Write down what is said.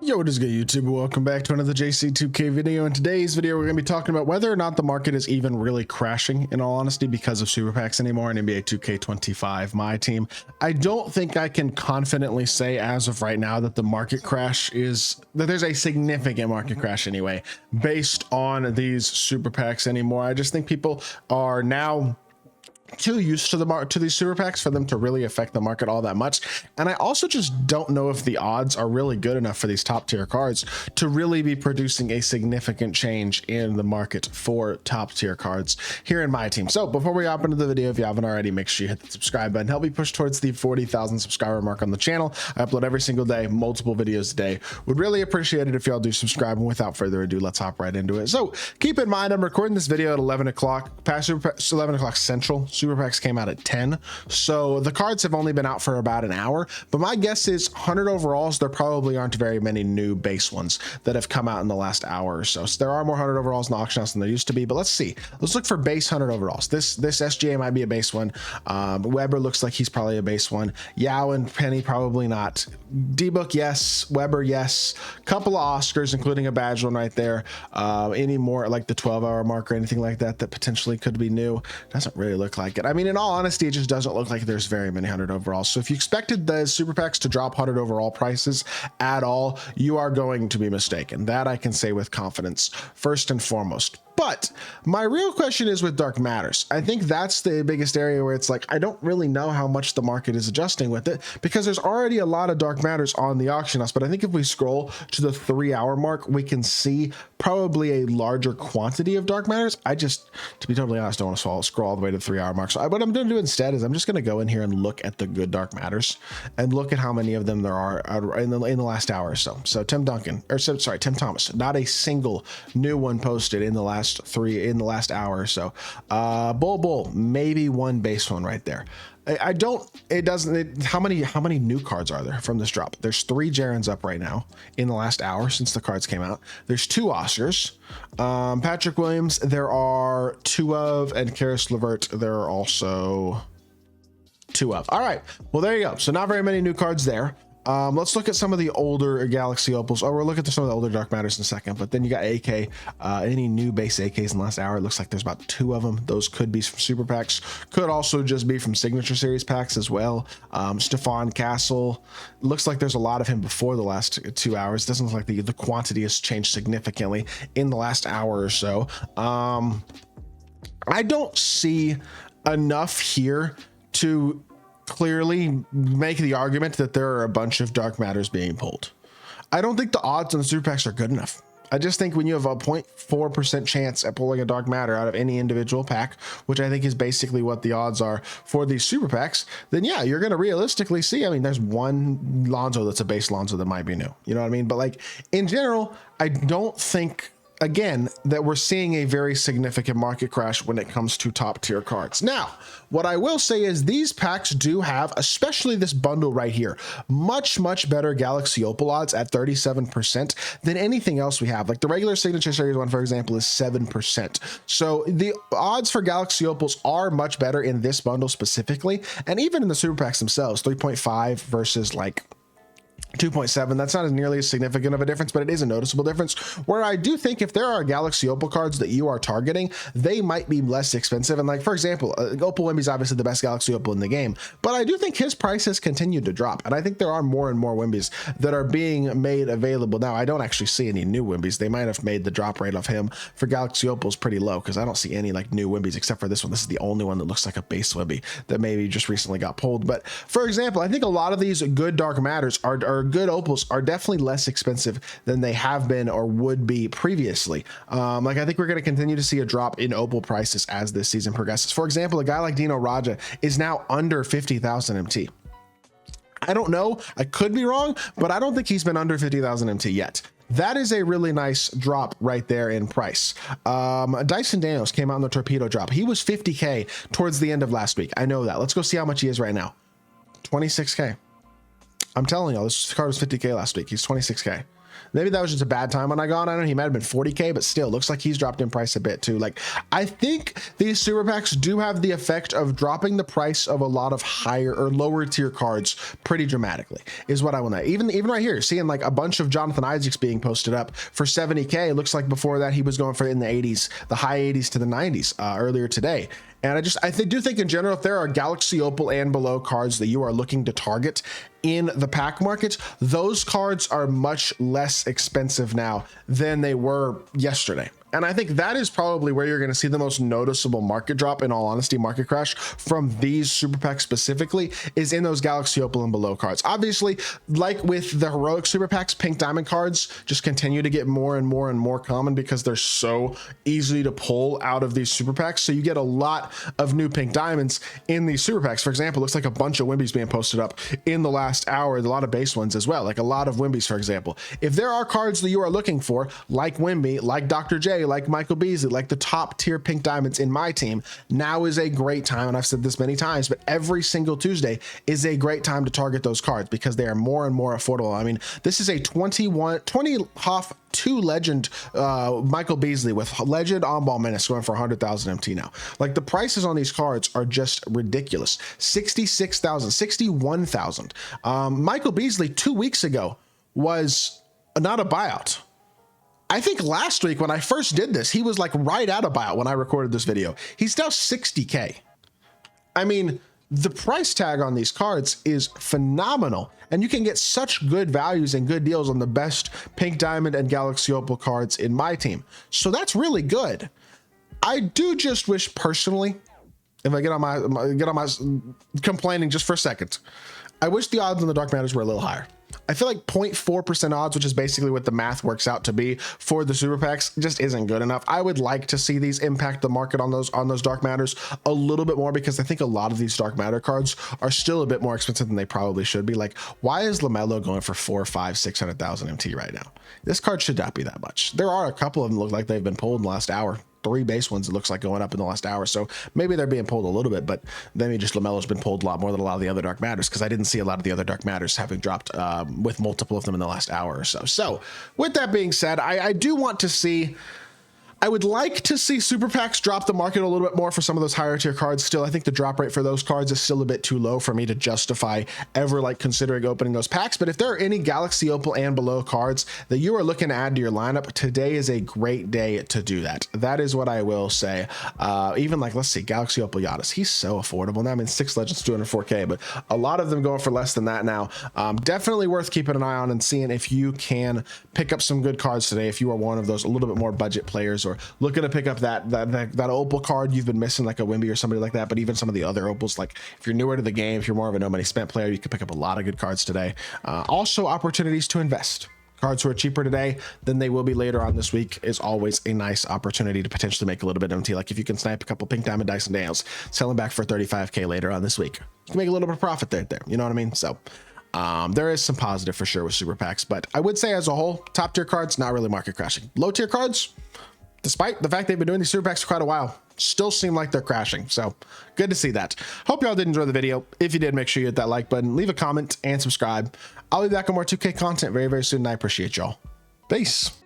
Yo, what is good, YouTube? Welcome back to another JC2K video. In today's video, we're going to be talking about whether or not the market is even really crashing, in all honesty, because of super packs anymore in NBA 2K25 MyTEAM. I don't think I can confidently say as of right now that the market crash is, that there's a significant market crash anyway, based on these super packs anymore. I just think people are now too used to these super packs for them to really affect the market all that much. And I also just don't know if the odds are really good enough for these top tier cards to really be producing a significant change in the market for top tier cards here in my team. So before we hop into the video, if you haven't already, make sure you hit the subscribe button. Help me push towards the 40,000 subscriber mark on the channel. I upload every single day, multiple videos a day. Would really appreciate it if y'all do subscribe. And without further ado, let's hop right into it. So keep in mind, I'm recording this video at 11 o'clock, past 11 o'clock Central. Super packs came out at 10, so the cards have only been out for about an hour, but my guess is 100 overalls, there probably aren't very many new base ones that have come out in the last hour or so. So there are more 100 overalls in the auction house than there used to be, but let's see. Let's look for base 100 overalls. This SGA might be a base one. Weber looks like he's probably a base one. Yao and Penny probably not. D-Book, yes. Weber, yes. Couple of Oscars, including a badge one right there. Any more like the 12-hour mark or anything like that that potentially could be new? Doesn't really look like it. I mean, in all honesty, it just doesn't look like there's very many 100 overalls. So if you expected the super packs to drop 100 overall prices at all, you are going to be mistaken. That I can say with confidence, first and foremost. But my real question is with Dark Matters. I think that's the biggest area where it's like, I don't really know how much the market is adjusting with it, because there's already a lot of Dark Matters on the auction house. But I think if we scroll to the 3-hour mark, we can see probably a larger quantity of Dark Matters. I just, to be totally honest, don't want to scroll all the way to the 3-hour mark. So what I'm going to do instead is I'm just going to go in here and look at the good Dark Matters and look at how many of them there are in the last hour or so. So Tim Thomas, not a single new one posted in the last hour or so. Bull, maybe one base one right there. How many new cards are there from this drop? There's 3 Jarens up right now in the last hour since the cards came out. There's 2 Oscars. Patrick Williams, there are 2 of, and Karis LeVert, there are also 2 of. All right, well, there you go. So not very many new cards there. Let's look at some of the older Galaxy Opals. Oh, we'll look at some of the older Dark Matters in a second, but then you got AK, any new base AKs in the last hour. It looks like there's about 2 of them. Those could be from super packs, could also just be from signature series packs as well. Stefan Castle, looks like there's a lot of him before the last 2 hours. Doesn't look like the quantity has changed significantly in the last hour or so. I don't see enough here to clearly make the argument that there are a bunch of Dark Matters being pulled. I don't think the odds on the super packs are good enough. I just think when you have a 0.4% chance at pulling a Dark Matter out of any individual pack, which I think is basically what the odds are for these super packs, then yeah, you're going to realistically see, I mean, there's one Lonzo that's a base Lonzo that might be new, you know what I mean? But like in general, I don't think, again, that we're seeing a very significant market crash when it comes to top tier cards. Now, what I will say is these packs do have, especially this bundle right here, much better Galaxy Opal odds at 37% than anything else we have. Like the regular signature series one, for example, is 7%. So the odds for Galaxy Opals are much better in this bundle specifically. And even in the super packs themselves, 3.5 versus like 2.7, that's not as nearly as significant of a difference, but it is a noticeable difference, where I do think if there are Galaxy Opal cards that you are targeting, they might be less expensive. And like, for example, Opal Wemby's obviously the best Galaxy Opal in the game, but I do think his price has continued to drop. And I think there are more and more Wembys that are being made available now. I don't actually see any new Wembys. They might have made the drop rate of him for Galaxy Opals pretty low, because I don't see any like new Wembys except for this one. This is the only one that looks like a base Wemby that maybe just recently got pulled. But for example, I think a lot of these good Dark Matters are good Opals are definitely less expensive than they have been or would be previously. Like I think we're going to continue to see a drop in Opal prices as this season progresses. For example, a guy like Dino Raja is now under 50,000 MT. I don't know, I could be wrong, but I don't think he's been under 50,000 MT yet. That is a really nice drop right there in price. Dyson Daniels came out in the torpedo drop. He was 50K towards the end of last week. I know that. Let's go see how much he is right now. 26K. I'm telling y'all, this card was 50K last week. He's 26K. Maybe that was just a bad time when I got on it. He might have been 40K, but still looks like he's dropped in price a bit too. Like, I think these super packs do have the effect of dropping the price of a lot of higher or lower tier cards pretty dramatically, is what I will know. Even right here, seeing like a bunch of Jonathan Isaacs being posted up for 70K. It looks like before that he was going for in the 80s, the high 80s to the 90s earlier today. And I do think in general, if there are Galaxy Opal and below cards that you are looking to target in the pack market, those cards are much less expensive now than they were yesterday. And I think that is probably where you're going to see the most noticeable market drop, in all honesty, market crash from these super packs specifically, is in those Galaxy Opal and below cards. Obviously, like with the heroic super packs, pink diamond cards just continue to get more and more and more common because they're so easy to pull out of these super packs. So you get a lot of new pink diamonds in these super packs. For example, looks like a bunch of Wimbies being posted up in the last hour, a lot of base ones as well, like a lot of Wimbies, for example. If there are cards that you are looking for, like Wimby, like Dr. J, like Michael Beasley, like the top tier pink diamonds in my team, now is a great time. And I've said this many times, but every single Tuesday is a great time to target those cards because they are more and more affordable. I mean, this is a 20 HOF 2 legend Michael Beasley with legend on ball menace going for 100,000 MT now. Like, the prices on these cards are just ridiculous. 66,000, 61,000. Michael Beasley 2 weeks ago was not a buyout. I think last week when I first did this, he was like right at a buyout when I recorded this video. He's now 60K. I mean, the price tag on these cards is phenomenal, and you can get such good values and good deals on the best pink diamond and Galaxy Opal cards in my team. So that's really good. I do just wish personally, if I get on my complaining just for a second, I wish the odds on the dark matters were a little higher. I feel like 0.4% odds, which is basically what the math works out to be for the super packs, just isn't good enough. I would like to see these impact the market on those dark matters a little bit more, because I think a lot of these dark matter cards are still a bit more expensive than they probably should be. Like, why is LaMelo going for 400, 500, 600,000 MT right now? This card should not be that much. There are a couple of them look like they've been pulled in the last hour. 3 base ones, it looks like, going up in the last hour. So maybe they're being pulled a little bit, but maybe just LaMelo's been pulled a lot more than a lot of the other dark matters, because I didn't see a lot of the other dark matters having dropped with multiple of them in the last hour or so. So with that being said, I do want to see, I would like to see super packs drop the market a little bit more for some of those higher tier cards. Still, I think the drop rate for those cards is still a bit too low for me to justify ever like considering opening those packs. But if there are any Galaxy Opal and below cards that you are looking to add to your lineup, today is a great day to do that. That is what I will say. Even like, let's see, Galaxy Opal Giannis, he's so affordable now. I mean, 6 legends, 204K, but a lot of them going for less than that now. Definitely worth keeping an eye on and seeing if you can pick up some good cards today, if you are one of those a little bit more budget players, or looking to pick up that Opal card you've been missing, like a Wimby or somebody like that. But even some of the other Opals, like if you're newer to the game, if you're more of a no money spent player, you can pick up a lot of good cards today. Also, opportunities to invest. Cards who are cheaper today than they will be later on this week is always a nice opportunity to potentially make a little bit of MT. Like if you can snipe a couple pink diamond Dyson Dales, sell them back for 35K later on this week, you can make a little bit of profit there. You know what I mean? So there is some positive for sure with super packs, but I would say as a whole, top tier cards, not really market crashing. Low tier cards, despite the fact they've been doing these super packs for quite a while, still seem like they're crashing. So good to see that. Hope y'all did enjoy the video. If you did, make sure you hit that like button, leave a comment, and subscribe. I'll be back on more 2K content very, very soon, and I appreciate y'all. Peace.